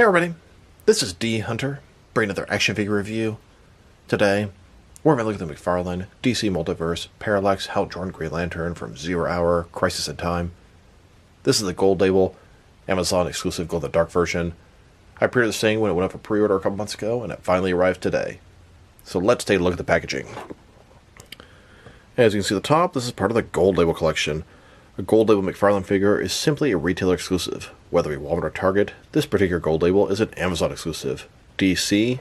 Hey everybody, this is D Hunter, bringing another action figure review. Today, we're going to look at the McFarlane DC Multiverse Parallax Hal Jordon Green Lantern from 0 Hour Crisis in Time. This is the gold label, Amazon exclusive glow in the dark version. I pre-ordered this thing when it went up for pre-order a couple months ago, and it finally arrived today. So let's take a look at the packaging. As you can see at the top, this is part of the gold label collection. A gold label McFarlane figure is simply a retailer exclusive. Whether it be Walmart or Target, this particular gold label is an Amazon exclusive. DC,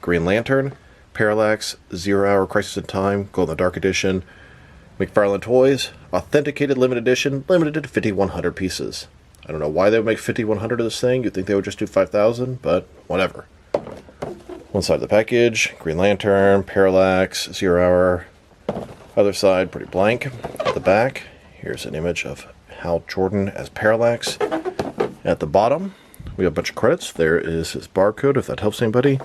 Green Lantern, Parallax, 0 Hour Crisis in Time, Glow in the Dark Edition, McFarlane Toys, Authenticated Limited Edition, limited to 5,100 pieces. I don't know why they would make 5,100 of this thing. You'd think they would just do 5,000, but whatever. One side of the package, Green Lantern, Parallax, 0 Hour. Other side, pretty blank. At the back, here's an image of Hal Jordan as Parallax. At the bottom, we have a bunch of credits. There is his barcode, if that helps anybody.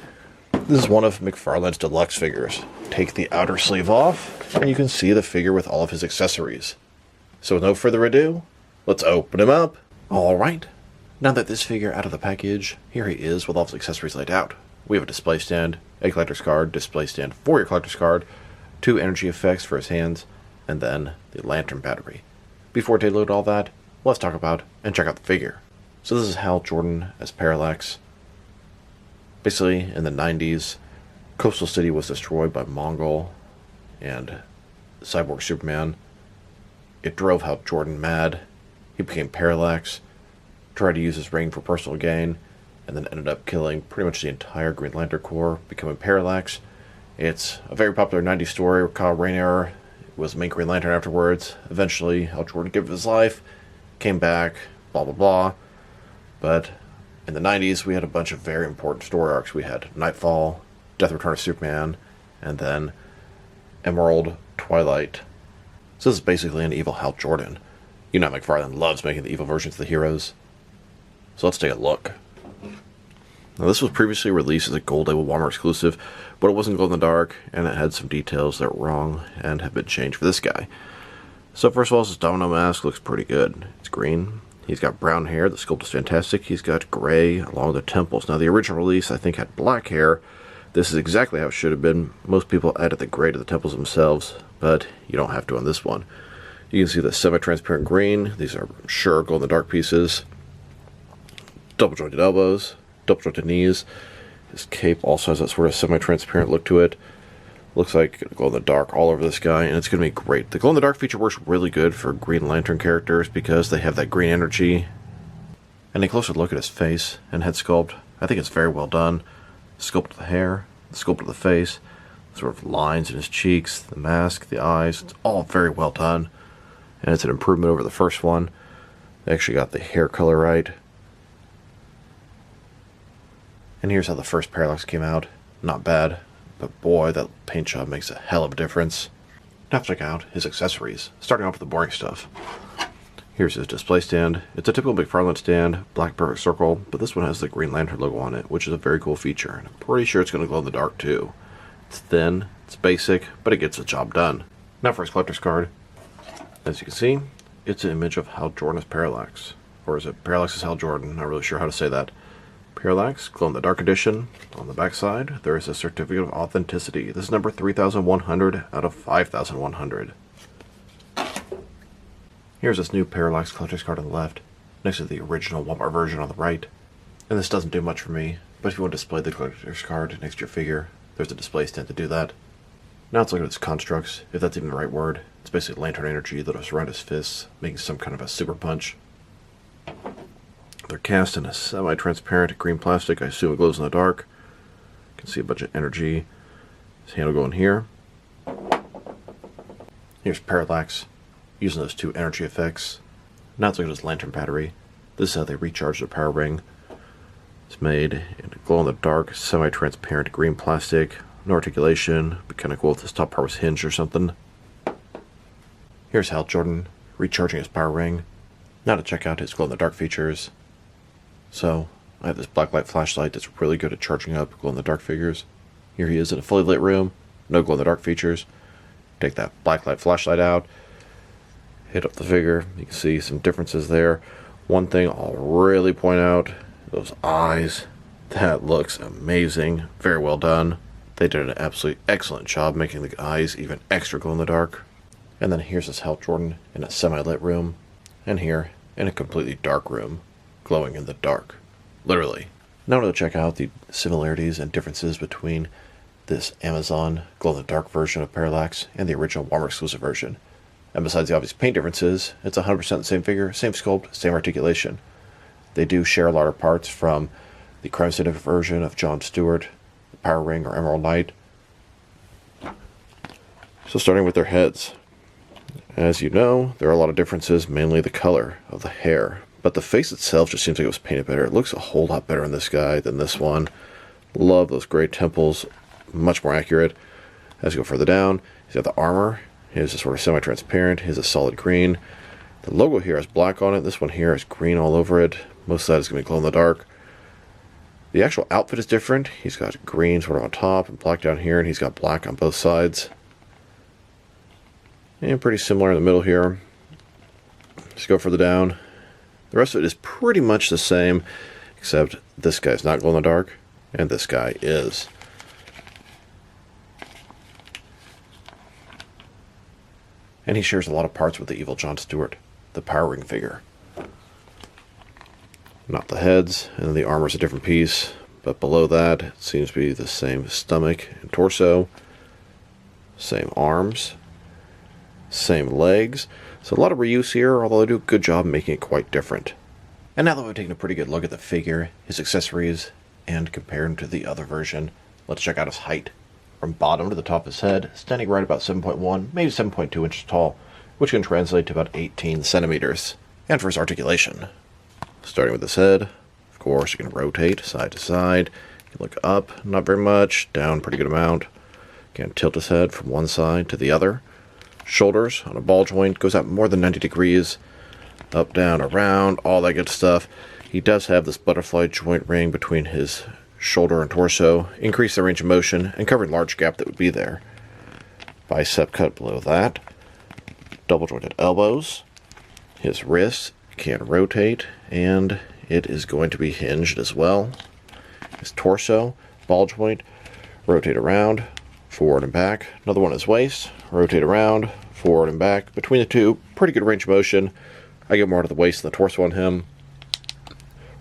This is one of McFarlane's deluxe figures. Take the outer sleeve off, and you can see the figure with all of his accessories. So with no further ado, let's open him up. Alright, now that this figure out of the package, here he is with all his accessories laid out. We have a display stand, a collector's card, display stand for your collector's card, 2 energy effects for his hands, and then the lantern battery. Before we load all that, let's talk about and check out the figure. So this is Hal Jordan as Parallax. Basically, in the 90s, Coastal City was destroyed by Mongol and Cyborg Superman. It drove Hal Jordan mad. He became Parallax, tried to use his ring for personal gain, and then ended up killing pretty much the entire Green Lantern Corps, becoming Parallax. It's a very popular 90s story where Kyle Rayner was the main Green Lantern afterwards. Eventually, Hal Jordan gave his life, came back, blah blah blah. But in the 90s, we had a bunch of very important story arcs. We had Nightfall, Death Return of Superman, and then Emerald, Twilight. So this is basically an evil Hal Jordan. You know McFarlane loves making the evil versions of the heroes. So let's take a look. Now this was previously released as a gold label Walmart exclusive, but it wasn't glow in the dark, and it had some details that were wrong and have been changed for this guy. So first of all, this domino mask looks pretty good. It's green. He's got brown hair. The sculpt is fantastic. He's got gray along the temples. Now the original release I think had black hair. This is exactly how it should have been. Most people added the gray to the temples themselves, but you don't have to on this one. You can see the semi-transparent green. These are sure glow in the dark pieces. Double jointed elbows. Double jointed knees. His cape also has that sort of semi-transparent look to it. Looks like glow in the dark all over this guy, and it's going to be great. The glow in the dark feature works really good for Green Lantern characters because they have that green energy. And a closer look at his face and head sculpt, I think it's very well done. The sculpt of the hair, the sculpt of the face, sort of lines in his cheeks, the mask, the eyes, it's all very well done. And it's an improvement over the first one. They actually got the hair color right. And here's how the first Parallax came out. Not bad, but boy, that paint job makes a hell of a difference. Now check out his accessories, starting off with the boring stuff. Here's his display stand. It's a typical McFarlane stand, black perfect circle, but this one has the Green Lantern logo on it, which is a very cool feature. And I'm pretty sure it's going to glow in the dark too. It's thin, it's basic, but it gets the job done. Now for his collector's card. As you can see, it's an image of Hal Jordan as Parallax. Or is it Parallax as Hal Jordan? Not really sure how to say that. Parallax, glow in the dark edition. On the back side, there is a certificate of authenticity. This is number 3,100 out of 5,100. Here's this new Parallax collector's card on the left, next to the original Walmart version on the right. And this doesn't do much for me, but if you want to display the collector's card next to your figure, there's a display stand to do that. Now let's look at its constructs, if that's even the right word. It's basically lantern energy that will surround his fists, making some kind of a super punch. They're cast in a semi-transparent green plastic. I assume it glows in the dark. You can see a bunch of energy. His handle going here. Here's Parallax, using those 2 energy effects. Now let's look at his lantern battery. This is how they recharge their power ring. It's made in glow in the dark, semi-transparent green plastic. No articulation, but kind of cool if this top part was hinged or something. Here's Hal Jordan, recharging his power ring. Now to check out his glow in the dark features. So, I have this blacklight flashlight that's really good at charging up glow in the dark figures. Here he is in a fully lit room, no glow in the dark features. Take that blacklight flashlight out, hit up the figure. You can see some differences there. One thing I'll really point out Those eyes. That looks amazing. Very well done. They did an absolutely excellent job making the eyes even extra glow in the dark. And then here's this Hal Jordan in a semi-lit room. And here in a completely dark room, glowing in the dark. Literally. Now to check out the similarities and differences between this Amazon glow-in-the-dark version of Parallax and the original Walmart exclusive version. And besides the obvious paint differences, it's 100% the same figure, same sculpt, same articulation. They do share a lot of parts from the Crime Syndicate version of John Stewart, the Power Ring or Emerald Knight. So starting with their heads. As you know, there are a lot of differences, mainly the color of the hair. But the face itself just seems like it was painted better. It looks a whole lot better in this guy than this one. Love those gray temples. Much more accurate. As you go further down, he's got the armor. His is sort of semi-transparent. His is solid green. The logo here has black on it. This one here is green all over it. Most of that is going to be glow in the dark. The actual outfit is different. He's got green sort of on top and black down here, and he's got black on both sides. And pretty similar in the middle here. Just go further down. The rest of it is pretty much the same, except this guy's not glow in the dark, and this guy is. And he shares a lot of parts with the evil John Stewart, the Power Ring figure. Not the heads, and the armor's a different piece, but below that it seems to be the same stomach and torso, same arms, same legs. So a lot of reuse here, although they do a good job making it quite different. And now that we've taken a pretty good look at the figure, his accessories, and compared him to the other version, let's check out his height. From bottom to the top of his head, standing right about 7.1, maybe 7.2 inches tall, which can translate to about 18 centimeters. And for his articulation, starting with his head, of course, you can rotate side to side. You can look up, not very much, down pretty good amount. You can tilt his head from one side to the other. Shoulders on a ball joint goes out more than 90 degrees. Up, down, around, all that good stuff. He does have this butterfly joint ring between his shoulder and torso, increase the range of motion, and cover a large gap that would be there. Bicep cut below that. Double jointed elbows. His wrist can rotate, and it is going to be hinged as well. His torso, ball joint, rotate around, forward and back. Another one is waist, rotate around, forward and back. Between the two, pretty good range of motion. I get more out of the waist than the torso on him.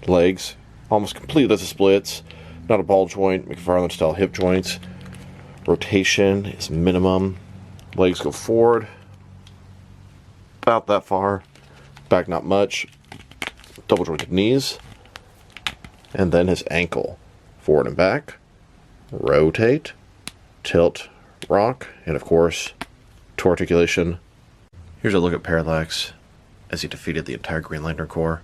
Legs, almost completely as a splits. Not a ball joint, McFarlane style hip joints. Rotation is minimum. Legs go forward, about that far. Back not much. Double jointed knees. And then his ankle. Forward and back. Rotate. Tilt. Rock. And of course, to articulation. Here's a look at Parallax as he defeated the entire Green Lantern Corps.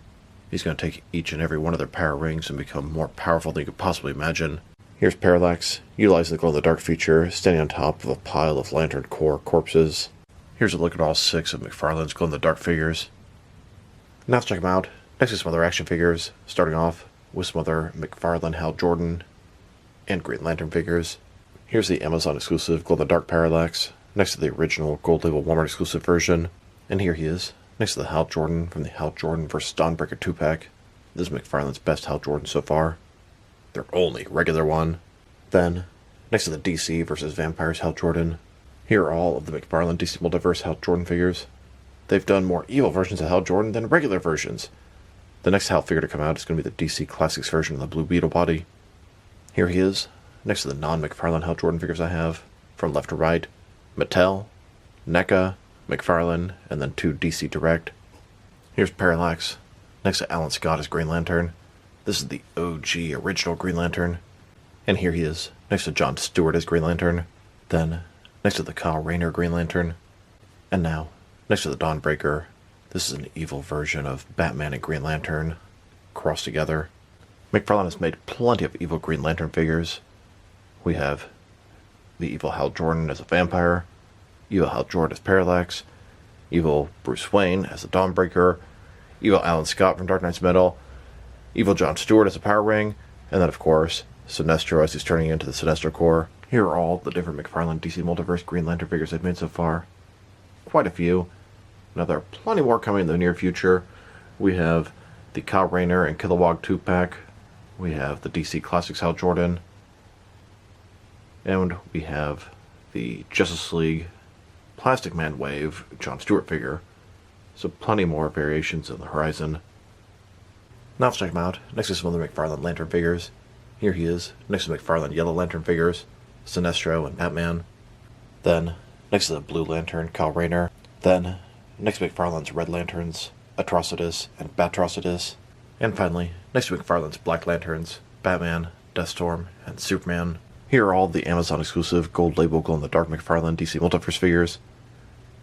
He's going to take each and every one of their power rings and become more powerful than you could possibly imagine. Here's Parallax, utilizing the glow-in-the-dark feature, standing on top of a pile of Lantern Corps corpses. Here's a look at all 6 of McFarlane's glow-in-the-dark figures. Now let's check them out. Next is some other action figures, starting off with some other McFarlane Hal Jordan and Green Lantern figures. Here's the Amazon exclusive glow-in-the-dark Parallax, next to the original gold label Walmart exclusive version. And here he is, next to the Hal Jordan from the Hal Jordan vs. Dawnbreaker 2-pack. This is McFarlane's best Hal Jordan so far. Their only regular one. Then, next to the DC vs. Vampires Hal Jordan, here are all of the McFarlane DC Multiverse Hal Jordan figures. They've done more evil versions of Hal Jordan than regular versions. The next Hal figure to come out is going to be the DC Classics version of the Blue Beetle body. Here he is, next to the non-McFarlane Hal Jordan figures I have, from left to right. Mattel, NECA, McFarlane, and then 2 DC Direct. Here's Parallax, next to Alan Scott as Green Lantern. This is the OG original Green Lantern. And here he is, next to John Stewart as Green Lantern. Then, next to the Kyle Rayner Green Lantern. And now, next to the Dawnbreaker, this is an evil version of Batman and Green Lantern crossed together. McFarlane has made plenty of evil Green Lantern figures. We have the evil Hal Jordan as a vampire, evil Hal Jordan as Parallax, evil Bruce Wayne as the Dawnbreaker, evil Alan Scott from Dark Knight's Metal, evil John Stewart as a Power Ring, and then of course, Sinestro as he's turning into the Sinestro Corps. Here are all the different McFarlane DC Multiverse Green Lantern figures I've made so far. Quite a few. Now there are plenty more coming in the near future. We have the Kyle Rayner and Kilowog 2-pack we have the DC Classics Hal Jordan, and we have the Justice League Plastic Man Wave John Stewart figure. So plenty more variations on the horizon. Now let's check him out. Next is some other McFarlane Lantern figures. Here he is, next to McFarlane Yellow Lantern figures, Sinestro and Batman. Then, next to the Blue Lantern, Kyle Rayner. Then, next to McFarlane's Red Lanterns, Atrocitus and Batrocitus. And finally, next to McFarlane's Black Lanterns, Batman, Deathstorm, and Superman. Here are all the Amazon exclusive gold label glow-in-the-dark McFarlane DC Multiverse figures.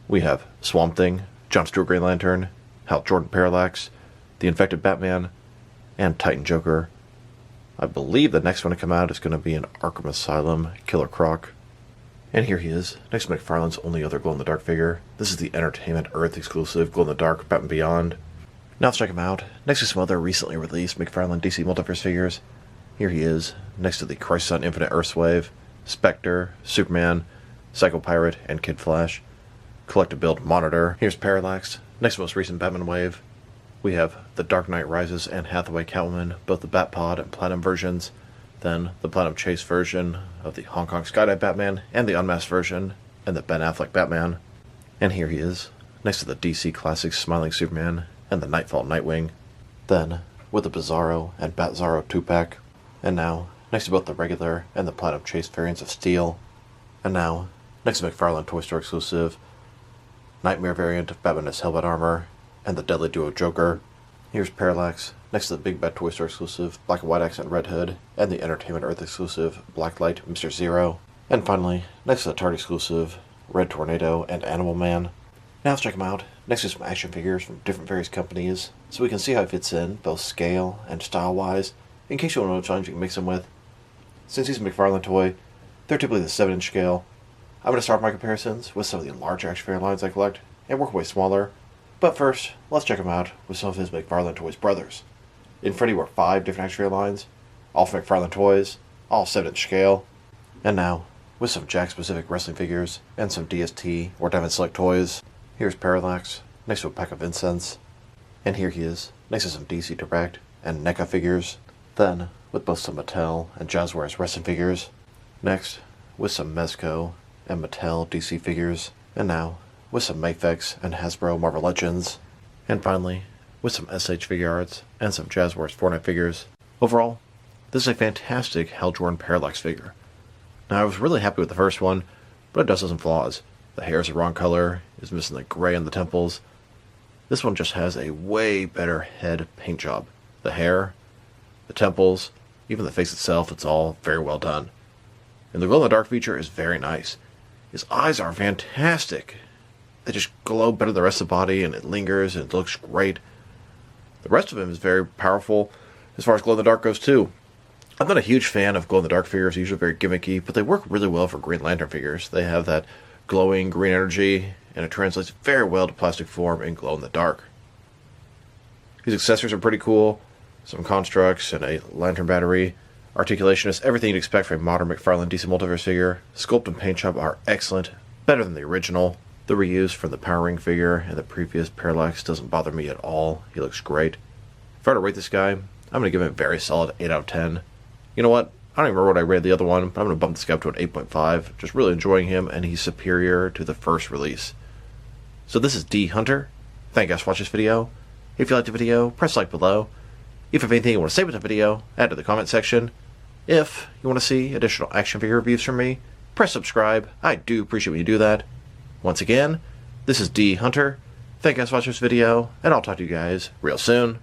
We have Swamp Thing, John Stewart Green Lantern, Hal Jordon Parallax, the Infected Batman, and Titan Joker. I believe the next one to come out is going to be an Arkham Asylum Killer Croc. And here he is, next to McFarlane's only other glow-in-the-dark figure. This is the Entertainment Earth exclusive glow-in-the-dark Batman Beyond. Now let's check him out. Next to some other recently released McFarlane DC Multiverse figures. Here he is, next to the Crisis on Infinite Earths wave, Spectre, Superman, Psycho Pirate, and Kid Flash. Collective Build Monitor. Here's Parallax. Next most recent Batman wave, we have the Dark Knight Rises and Hathaway Catwoman, both the Batpod and Platinum versions. Then the Platinum Chase version of the Hong Kong Skydive Batman, and the Unmasked version, and the Ben Affleck Batman. And here he is, next to the DC Classics Smiling Superman and the Nightfall Nightwing. Then, with the Bizarro and Bat-Zarro 2-pack. And now, next to both the regular and the Platinum Chase variants of Steel. And now, next to McFarlane Toy Store exclusive Nightmare variant of Batman as Hellbat Armor, and the Deadly Duo Joker. Here's Parallax, next to the Big Bad Toy Store exclusive Black and White Accent Red Hood, and the Entertainment Earth exclusive Blacklight Mr. Zero. And finally, next to the Tarte exclusive Red Tornado and Animal Man. Now let's check him out, next to some action figures from different various companies, so we can see how it fits in, both scale and style-wise, in case you want to know which ones you can mix them with. Since he's a McFarlane toy, they're typically the 7-inch scale. I'm going to start my comparisons with some of the larger action figure lines I collect, and work way smaller. But first, let's check him out with some of his McFarlane Toys brothers. Infinity were 5 different action figure lines, all from McFarlane Toys, all 7-inch scale. And now, with some Jack-specific wrestling figures, and some DST or Diamond Select toys, here's Parallax, next to a pack of incense. And here he is, next to some DC Direct and NECA figures. Then, with both some Mattel and Jazzwares wrestling figures. Next, with some Mezco and Mattel DC figures. And now, with some Mafex and Hasbro Marvel Legends. And finally, with some SH Figure Arts and some Jazzwares Fortnite figures. Overall, this is a fantastic Hal Jordan Parallax figure. Now, I was really happy with the first one, but it does have some flaws. The hair is the wrong color, is missing the gray on the temples. This one just has a way better head paint job. The hair, the temples, even the face itself, it's all very well done. And the glow-in-the-dark feature is very nice. His eyes are fantastic. They just glow better than the rest of the body, and it lingers, and it looks great. The rest of him is very powerful as far as glow-in-the-dark goes, too. I'm not a huge fan of glow-in-the-dark figures, usually very gimmicky, but they work really well for Green Lantern figures. They have that glowing green energy, and it translates very well to plastic form in glow-in-the-dark. His accessories are pretty cool. Some constructs and a lantern battery. Articulation is everything you'd expect from a modern McFarlane DC Multiverse figure. Sculpt and paint job are excellent, better than the original. The reuse from the Power Ring figure and the previous Parallax doesn't bother me at all. He looks great. If I were to rate this guy, I'm going to give him a very solid 8 out of 10. You know what? I don't even remember what I rated the other one, but I'm going to bump this guy up to an 8.5. Just really enjoying him, and he's superior to the first release. So this is D Hunter. Thank you guys for watching this video. If you liked the video, press like below. If you have anything you want to say about the video, add to the comment section. If you want to see additional action figure reviews from me, press subscribe. I do appreciate when you do that. Once again, this is D Hunter. Thank you guys for watching this video, and I'll talk to you guys real soon.